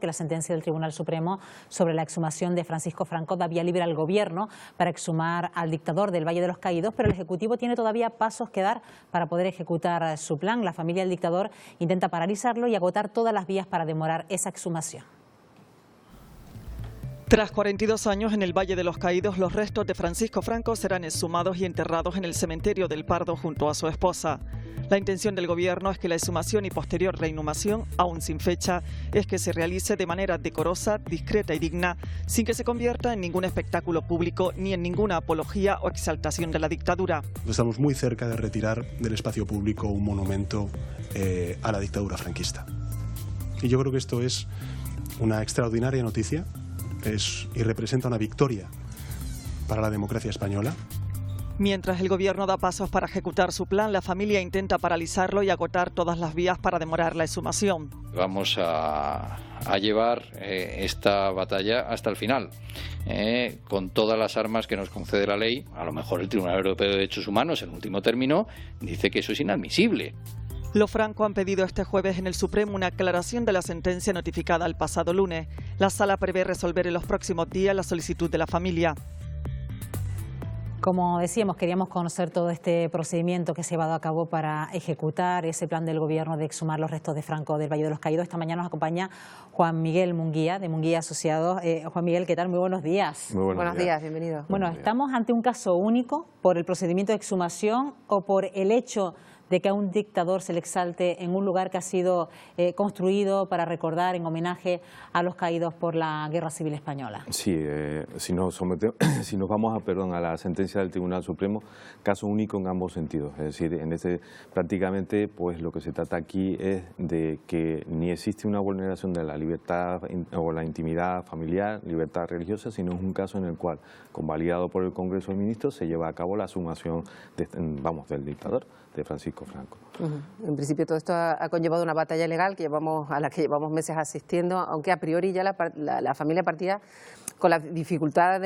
que la sentencia del Tribunal Supremo sobre la exhumación de Francisco Franco da vía libre al Gobierno para exhumar al dictador del Valle de los Caídos, pero el Ejecutivo tiene todavía pasos que dar para poder ejecutar su plan. La familia del dictador intenta paralizarlo y agotar todas las vías para demorar esa exhumación. Tras 42 años en el Valle de los Caídos, los restos de Francisco Franco serán exhumados y enterrados en el cementerio del Pardo junto a su esposa. La intención del Gobierno es que la exhumación y posterior reinhumación, aún sin fecha, es que se realice de manera decorosa, discreta y digna, sin que se convierta en ningún espectáculo público ni en ninguna apología o exaltación de la dictadura. Estamos muy cerca de retirar del espacio público un monumento a la dictadura franquista. Y yo creo que esto es una extraordinaria noticia y representa una victoria para la democracia española. Mientras el Gobierno da pasos para ejecutar su plan, la familia intenta paralizarlo y agotar todas las vías para demorar la exhumación. Vamos a llevar esta batalla hasta el final, con todas las armas que nos concede la ley. A lo mejor el Tribunal Europeo de Derechos Humanos, en último término, dice que eso es inadmisible. Los Franco han pedido este jueves en el Supremo una aclaración de la sentencia notificada el pasado lunes. La Sala prevé resolver en los próximos días la solicitud de la familia. Como decíamos, queríamos conocer todo este procedimiento que se ha llevado a cabo para ejecutar ese plan del Gobierno de exhumar los restos de Franco del Valle de los Caídos. Esta mañana nos acompaña Juan Miguel Munguía, de Munguía Asociados. Juan Miguel, ¿qué tal? Muy buenos días. Muy buenos días, bienvenido. Bueno, ¿estamos ante un caso único por el procedimiento de exhumación o por el hecho de que a un dictador se le exalte en un lugar que ha sido construido para recordar en homenaje a los caídos por la Guerra Civil Española? Sí, si nos vamos a la sentencia del Tribunal Supremo, caso único en ambos sentidos. Es decir, prácticamente pues lo que se trata aquí es de que ni existe una vulneración de la libertad o la intimidad familiar, libertad religiosa, sino es un caso en el cual, convalidado por el Congreso de Ministros, se lleva a cabo la exhumación del dictador, de Francisco Franco. En principio todo esto ha conllevado una batalla legal a la que llevamos meses asistiendo, aunque a priori ya la familia partía con la dificultad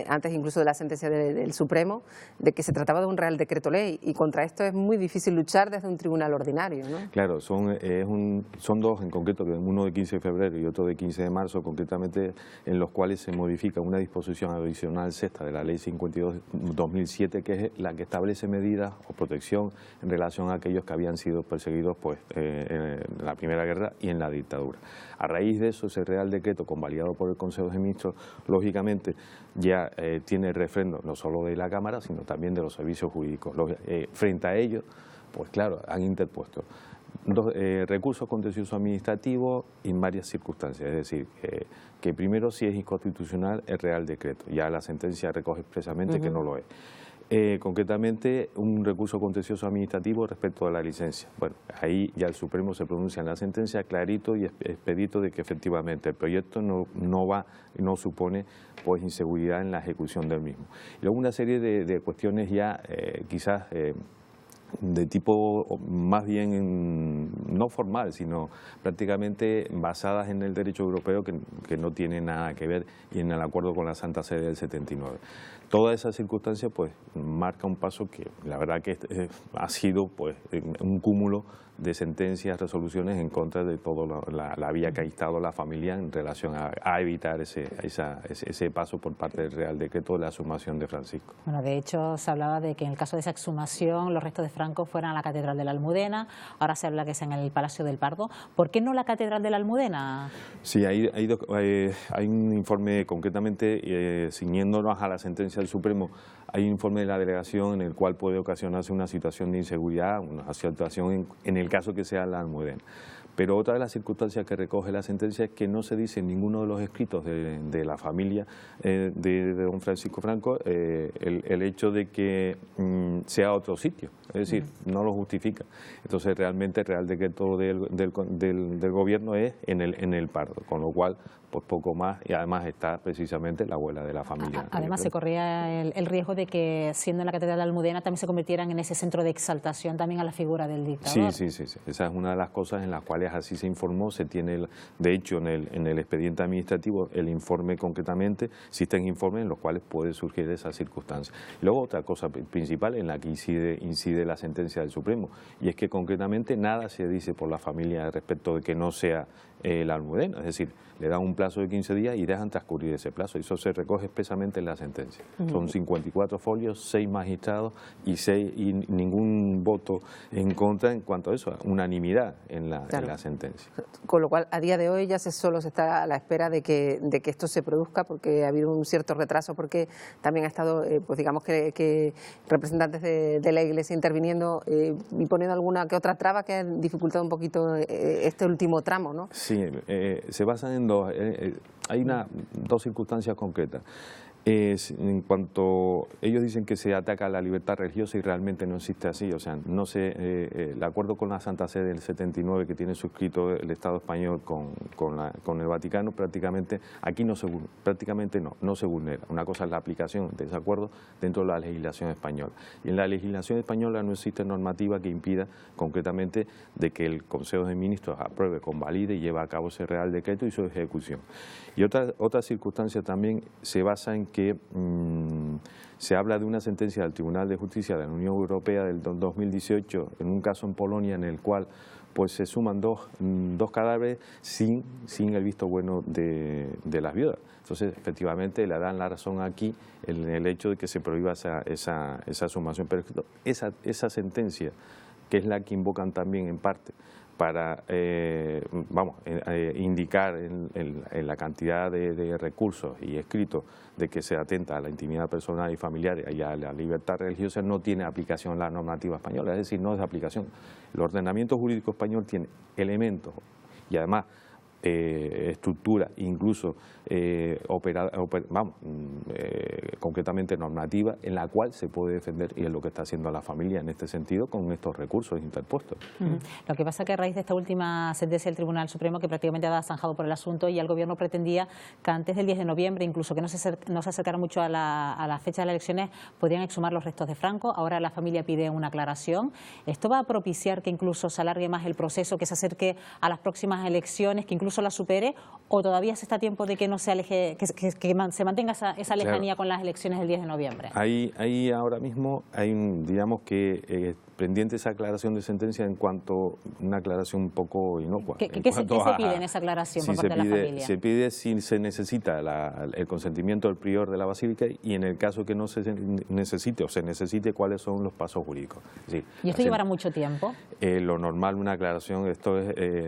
antes incluso de la sentencia del Supremo, de que se trataba de un Real Decreto Ley, y contra esto es muy difícil luchar desde un tribunal ordinario, ¿no? Claro, son dos en concreto, uno de 15 de febrero y otro de 15 de marzo, concretamente, en los cuales se modifica una disposición adicional sexta de la Ley 52/2007, que es la que establece medidas o protección en relación a aquellos que habían sido perseguidos en la Primera Guerra y en la dictadura. A raíz de eso, ese Real Decreto, convalidado por el Consejo de Ministros, lógicamente ya tiene refrendo no solo de la Cámara, sino también de los servicios jurídicos. Frente a ello, pues claro, han interpuesto recursos contenciosos administrativos en varias circunstancias, es decir, que primero si es inconstitucional el Real Decreto, ya la sentencia recoge expresamente que no lo es. Concretamente, un recurso contencioso administrativo respecto a la licencia. Bueno, ahí ya el Supremo se pronuncia en la sentencia clarito y expedito de que efectivamente el proyecto no supone pues inseguridad en la ejecución del mismo. Y luego una serie de cuestiones ya quizás de tipo más bien no formal, sino prácticamente basadas en el derecho europeo que no tiene nada que ver y en el acuerdo con la Santa Sede del 79. Toda esa circunstancia pues marca un paso que la verdad que ha sido pues un cúmulo de sentencias, resoluciones en contra de toda la vía que ha estado la familia en relación a evitar ese paso por parte del Real Decreto de la exhumación de Francisco. Bueno, de hecho se hablaba de que en el caso de esa exhumación los restos de Franco fueran a la Catedral de la Almudena, ahora se habla que es en el Palacio del Pardo. ¿Por qué no la Catedral de la Almudena? Sí, hay un informe concretamente ciñéndonos a la sentencia del Supremo. Hay un informe de la delegación en el cual puede ocasionarse una situación de inseguridad, una situación en el caso que sea la Almudena. Pero otra de las circunstancias que recoge la sentencia es que no se dice en ninguno de los escritos de la familia de don Francisco Franco el hecho de que sea otro sitio, es decir, no lo justifica. Entonces realmente el Real Decreto del Gobierno es en el Pardo, con lo cual pues poco más, y además está precisamente la abuela de la familia. Además se corría el riesgo de que siendo en la Catedral de Almudena también se convirtieran en ese centro de exaltación también a la figura del dictador. Sí. Esa es una de las cosas en las cuales así se informó, se tiene, de hecho en el expediente administrativo, el informe concretamente, existen informes en los cuales puede surgir esa circunstancia. Luego otra cosa principal en la que incide la sentencia del Supremo, y es que concretamente nada se dice por la familia respecto de que no sea la Almudena, es decir, le dan un plazo de 15 días y dejan transcurrir ese plazo. Y eso se recoge expresamente en la sentencia. Son 54 folios, 6 magistrados y ningún voto en contra en cuanto a eso, unanimidad en la sentencia. Con lo cual, a día de hoy ya solo se está a la espera de que esto se produzca, porque ha habido un cierto retraso, porque también ha estado, pues digamos que representantes de la Iglesia interviniendo y poniendo alguna que otra traba que ha dificultado un poquito este último tramo, ¿no? Sí, se basan en dos. Hay dos circunstancias concretas. En cuanto ellos dicen que se ataca a la libertad religiosa y realmente no existe así, o sea, no el acuerdo con la Santa Sede del 79 que tiene suscrito el Estado español con el Vaticano, prácticamente aquí no se vulnera. Una cosa es la aplicación de ese acuerdo dentro de la legislación española. Y en la legislación española no existe normativa que impida concretamente de que el Consejo de Ministros apruebe, convalide y lleve a cabo ese Real Decreto y su ejecución. Y otra circunstancia también se basa en que se habla de una sentencia del Tribunal de Justicia de la Unión Europea del 2018 en un caso en Polonia en el cual pues se suman dos cadáveres sin el visto bueno de las viudas. Entonces, efectivamente, le dan la razón aquí en el hecho de que se prohíba esa sumación. Pero esa sentencia, que es la que invocan también en parte para indicar en la cantidad de recursos y escritos de que se atenta a la intimidad personal y familiar y a la libertad religiosa, no tiene aplicación en la normativa española, es decir, no es de aplicación. El ordenamiento jurídico español tiene elementos y además estructura, incluso concretamente normativa, en la cual se puede defender, y es lo que está haciendo la familia en este sentido con estos recursos interpuestos. Lo que pasa es que a raíz de esta última sentencia del Tribunal Supremo, que prácticamente ha zanjado por el asunto, y el Gobierno pretendía que antes del 10 de noviembre, incluso que no se acercara mucho a la fecha de las elecciones, podrían exhumar los restos de Franco. Ahora la familia pide una aclaración. ¿Esto va a propiciar que incluso se alargue más el proceso, que se acerque a las próximas elecciones, que incluso la supere, o todavía se está a tiempo de que no se aleje, que se mantenga esa lejanía con las elecciones del 10 de noviembre? Ahí ahora mismo hay digamos que pendiente esa aclaración de sentencia en cuanto a una aclaración un poco inocua. ¿Qué se pide en esa aclaración por parte de la familia? Se pide si se necesita el consentimiento del prior de la Basílica y en el caso que no se necesite o se necesite, cuáles son los pasos jurídicos. Sí, ¿Y esto llevará mucho tiempo? Lo normal, una aclaración, esto es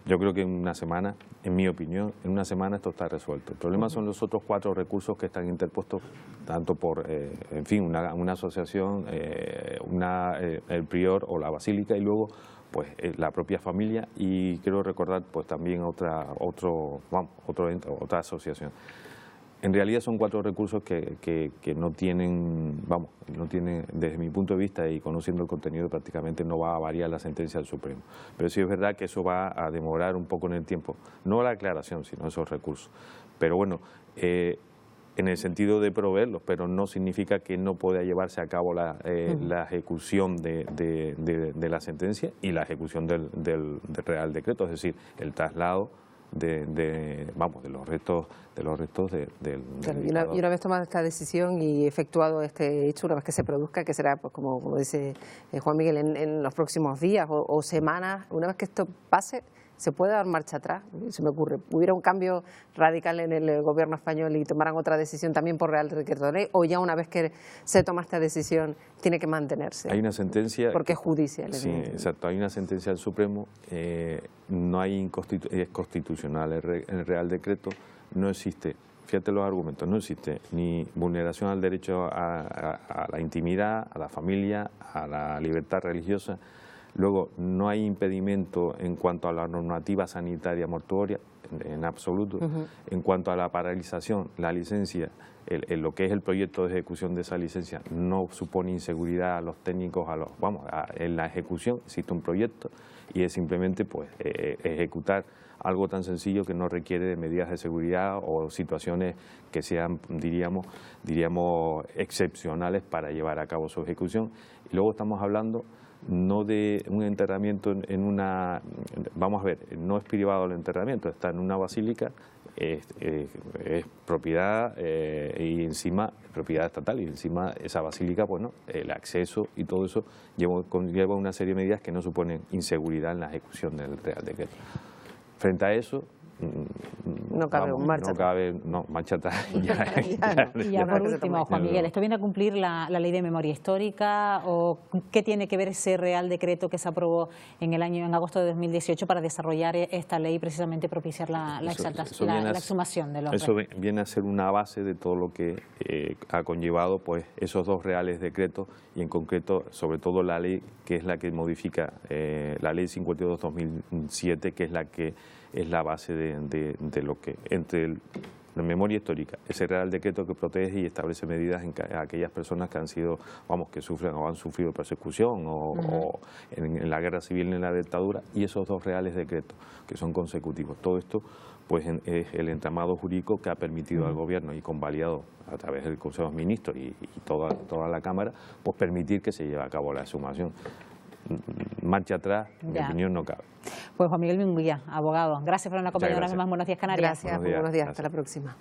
yo creo que en una semana, en mi opinión, en una semana esto está resuelto. El problema son los otros 4 recursos que están interpuestos, tanto por, en fin, una asociación, el prior o la basílica y luego pues la propia familia y quiero recordar pues también otra asociación. En realidad son 4 recursos que no tienen, desde mi punto de vista y conociendo el contenido prácticamente no va a variar la sentencia del Supremo. Pero sí es verdad que eso va a demorar un poco en el tiempo, no la aclaración sino esos recursos. Pero bueno, en el sentido de proveerlos, pero no significa que no pueda llevarse a cabo la ejecución de la sentencia y la ejecución del Real Decreto, es decir, el traslado de los restos del y una vez tomada esta decisión y efectuado este hecho, una vez que se produzca, que será, pues como dice Juan Miguel, en los próximos días o semanas, una vez que esto pase, ¿se puede dar marcha atrás? Se me ocurre, ¿hubiera un cambio radical en el Gobierno español y tomaran otra decisión también por Real Decreto de Ley? ¿O ya una vez que se toma esta decisión tiene que mantenerse? Hay una sentencia... Porque es judicial. Sí, exacto. Hay una sentencia del Supremo, no hay es constitucional. El Real Decreto no existe. Fíjate los argumentos, no existe ni vulneración al derecho a la intimidad, a la familia, a la libertad religiosa. Luego, no hay impedimento en cuanto a la normativa sanitaria mortuoria, en absoluto. En cuanto a la paralización, la licencia, lo que es el proyecto de ejecución de esa licencia, no supone inseguridad a los técnicos, en la ejecución existe un proyecto y es simplemente pues, ejecutar algo tan sencillo que no requiere de medidas de seguridad o situaciones que sean, diríamos, excepcionales para llevar a cabo su ejecución. Y luego estamos hablando no de un enterramiento vamos a ver, no es privado el enterramiento, está en una basílica, es propiedad y encima propiedad estatal y encima esa basílica, bueno, el acceso y todo eso conlleva una serie de medidas que no suponen inseguridad en la ejecución del Real Decreto. Frente a eso, no cabe un marcha atrás. Marcha atrás. Y ya por último, Juan Miguel, ¿esto viene a cumplir la ley de memoria histórica o qué tiene que ver ese Real Decreto que se aprobó en agosto de 2018 para desarrollar esta ley y precisamente propiciar la exhumación de los restos? Eso viene a ser una base de todo lo que ha conllevado pues esos dos reales decretos y en concreto sobre todo la ley que es la que modifica la ley 52/2007, que es la base de lo que entre la memoria histórica, ese Real Decreto que protege y establece medidas en aquellas personas que han sido, que sufren o han sufrido persecución o en la guerra civil, en la dictadura, y esos dos Reales Decretos que son consecutivos. Todo esto pues es el entramado jurídico que ha permitido al Gobierno y convalidado a través del Consejo de Ministros y toda la Cámara, pues permitir que se lleve a cabo la exhumación. Marcha atrás, en mi opinión, no cabe. Pues Juan Miguel Munguía, abogado, gracias por una compañía de Buenos Días Canarias. Gracias, buenos días, hasta la próxima.